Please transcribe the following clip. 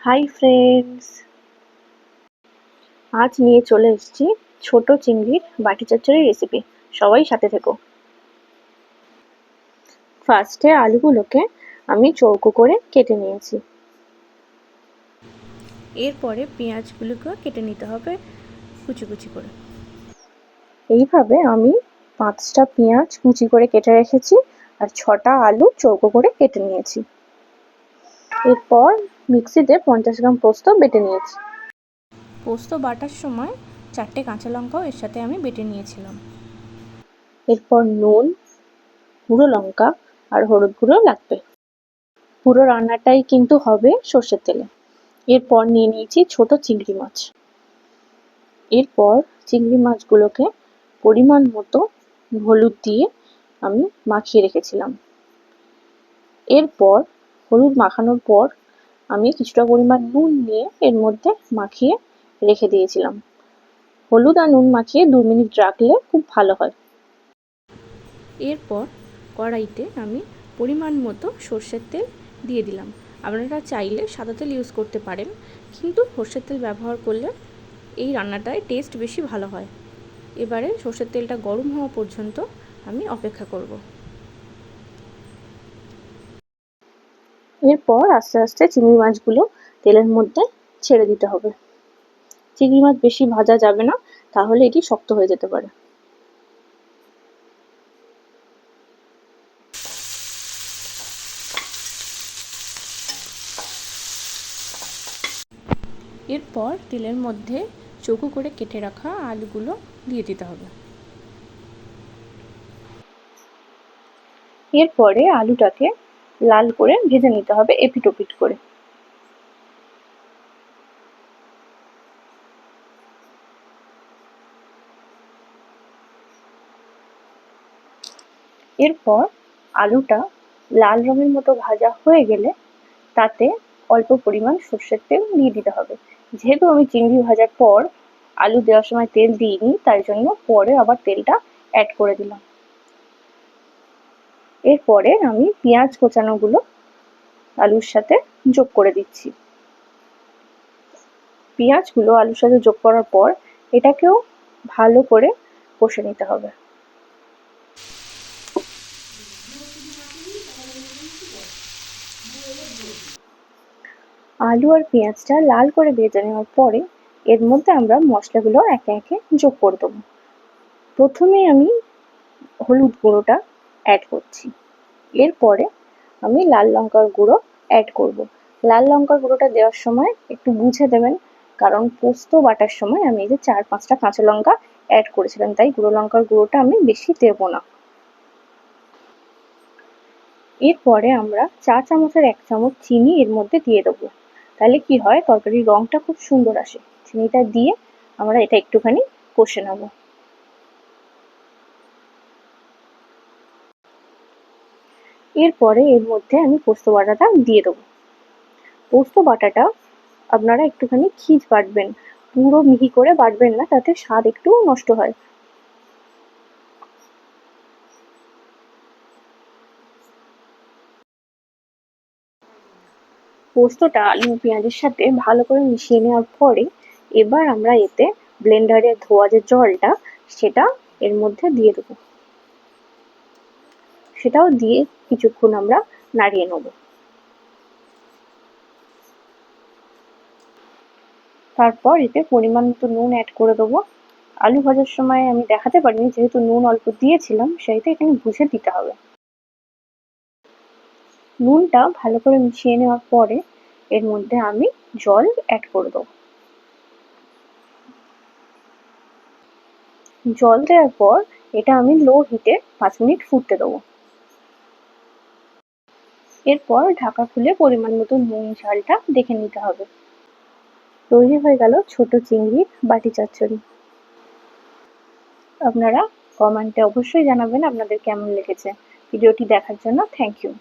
Hi friends, আজ নিয়ে চলে এসেছি ছোট চিংড়ির বাটি চচ্চড়ি রেসিপি। সবাই সাথে থেকো। ফার্স্টে আলুগুলোকে আমি চৌকো করে কেটে নিয়েছি। এরপরে পেঁয়াজগুলোকে কেটে নিতে হবে কুচি কুচি করে। এইভাবে আমি 5টা পেঁয়াজ কুচি করে কেটে রেখেছি আর 6টা আলু চৌকো করে কেটে নিয়েছি। এরপর মিক্সিতে 50 গ্রাম পোস্ত বেটে নিয়েছি। পোস্ত বাটার সময় 4টে কাঁচা লঙ্কাও এর সাথে আমি বেটে নিয়েছিলাম। এরপর নুন, গুঁড়ো লঙ্কা আর হলুদ গুঁড়ো লাগবে। পুরো রান্নাটাই কিন্তু হবে সর্ষের তেলে। এরপর নিয়ে নিয়েছি ছোট চিংড়ি মাছ। এরপর চিংড়ি মাছগুলোকে পরিমাণ মতো হলুদ দিয়ে আমি মাখিয়ে রেখেছিলাম। এরপর হলুদ মাখানোর পর আমি কিছুটা পরিমাণ নুন নিয়ে এর মধ্যে মাখিয়ে রেখে দিয়েছিলাম। হলুদ আর নুন মাখিয়ে 2 মিনিট রাখলে খুব ভালো হয়। এরপর কড়াইতে আমি পরিমাণ মতো সর্ষের তেল দিয়ে দিলাম। আপনারা চাইলে সাদা তেল ইউজ করতে পারেন, কিন্তু সর্ষের তেল ব্যবহার করলে এই রান্নাটায় টেস্ট বেশি ভালো হয়। এবারে সর্ষের তেলটা গরম হওয়া পর্যন্ত আমি অপেক্ষা করব। এরপর আস্তে আস্তে চিংড়ি মাছগুলো তেলের মধ্যে ছেড়ে দিতে হবে। চিংড়ি মাছ বেশি ভাজা যাবে না, তাহলে এটি শক্ত হয়ে যেতে পারে। এরপর তেলের মধ্যে চৌকো করে কেটে রাখা আলুগুলো দিয়ে দিতে হবে। এরপরে আলুটাকে লাল করে ভেজে নিতে হবে এপিট ওপিট করে। এরপর আলুটা লাল রঙের মতো ভাজা হয়ে গেলে তাতে অল্প পরিমাণ সর্ষের তেল দিয়ে দিতে হবে। যেহেতু আমি চিংড়ি ভাজার পর আলু দেওয়ার সময় তেল দিইনি, তাই জন্য পরে আবার তেলটা অ্যাড করে দিলাম। এরপরে আমি পেঁয়াজ কোচানোগুলো আলুর সাথে যোগ করে দিচ্ছি। পেঁয়াজগুলো আলুর সাথে যোগ করার পর এটাকেও ভালো করে কষে নিতে হবে। আলু আর পেঁয়াজটা লাল করে ভেজে নেওয়ার পরে এর মধ্যে আমরা মশলাগুলো একে একে যোগ করে দেবো। প্রথমে আমি হলুদ গুঁড়োটা অ্যাড করছি। এরপরে আমি লাল লঙ্কার গুঁড়ো অ্যাড করব। লাল লঙ্কার গুঁড়োটা দেওয়ার সময় একটু বুঝে দেবেন, কারণ পোস্ত বাটার সময় আমি এই যে 4-5টা কাঁচা লঙ্কা অ্যাড করেছিলাম, তাই গুঁড়ো লঙ্কার গুঁড়োটা আমি বেশি দেবো না। এরপরে আমরা 4 চামচের 1 চামচ চিনি এর মধ্যে দিয়ে দেবো। তাহলে কি হয়, তরকারির রঙটা খুব সুন্দর আসে। চিনিটা দিয়ে আমরা এটা একটুখানি কষে নেব। এরপরে এর মধ্যে আমি পোস্ত বাটাটা দিয়ে দেবো। পোস্ত বাটাটা আপনারা একটুখানি খিঁচ বাটবেন, পুরো মিহি করে বাটবেন না, তাতে স্বাদ একটু নষ্ট হয়। পোস্তটা আলু পেঁয়াজের সাথে ভালো করে মিশিয়ে নেওয়ার পরে এবার আমরা এতে ব্লেন্ডারে ধোয়া যে জলটা সেটা এর মধ্যে দিয়ে দেবো। সেটাও দিয়ে কিছুক্ষণ আমরা নাড়িয়ে নেব। তারপর এতে পরিমাণ মতো নুন অ্যাড করে দেবো। আলু ভাজার সময় আমি দেখাতে পারিনি, যেহেতু নুন অল্প দিয়েছিলাম, সেহেতু এখানে বুঝে দিতে হবে। নুনটা ভালো করে মিশিয়ে নেওয়ার পরে এর মধ্যে আমি জল অ্যাড করে দেবো। জল দেওয়ার পর এটা আমি লো হিটে 5 মিনিট ফুটতে দেবো। এরপর ঢাকা খুলে পরিমাণ মতো নুন ঝালটা দেখে নিতে হবে। তৈরি হয়ে গেল ছোট চিংড়ির বাটি চচ্চড়ি। আপনারা কমেন্টে অবশ্যই জানাবেন আপনাদের কেমন লেগেছে। ভিডিওটি দেখার জন্য থ্যাংক ইউ।